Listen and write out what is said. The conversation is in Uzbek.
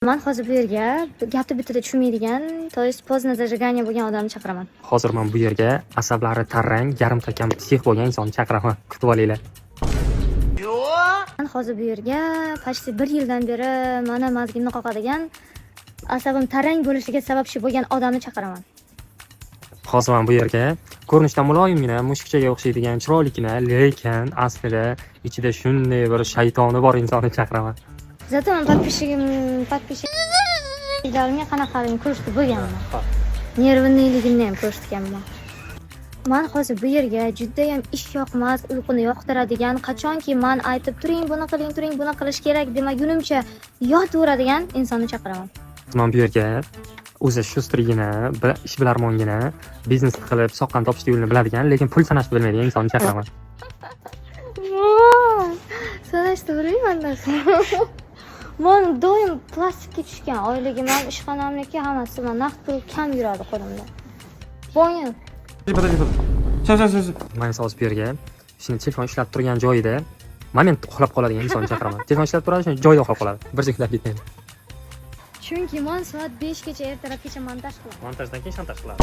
Men hozir bu yerga gapni bittada tushunmaydigan, то есть поздно зажигание bo'lgan odamni chaqiraman. Hozir men bu yerga asablari tarrang, yarim takam psix bo'lgan insonni chaqiraman. Kutib olinglar. Men hozir bu yerga почти 1 yildan beri mana mazgimni qoqadigan, asabim tarang bo'lishiga sababchi bo'lgan odamni chaqiraman. Hozir men bu yerga ko'rinishdan muloyimgina, mushukchaga o'xshaydigan chiroyligina, lekin aslida ichida shunday bir shaytoni bor insonni chaqiraman. Zato men podpishchiklarimga qanaqaligini ko'rsatib bo'lganman. Nervniligimni ham ko'rsatganman. Men hozir bu yerga juda ham ish yoqmas, uyquni yoqtiradigan, qachonki men aytib turing, buni qilish kerak demagunimcha yotaveradigan insonni chaqiraman. Men bu yerga o'zi shustrigina, ishbilarmongina, biznes qilib soqqan topishni yo'lini biladigan, lekin pul sanashni bilmaydigan insonni chaqiraman. Sanashni bilmayman. Men doim plastikka tushgan, oyligim ham, ishxonamniki hammasi, men naqd pul kam yuradi qo'limda. Bo'yin. Men hozir bu yerga shuni telefon ishlab turgan joyida moment uxlab qoladigan insonni chaqiraman. Telefon ishlab turadi, shuni joyida uxlab qoladi. Bir jiklab ketmaydi. Chunki men soat 5 gacha ertalabgacha montaj qilaman. Montajdan keyin shantaj qiladi.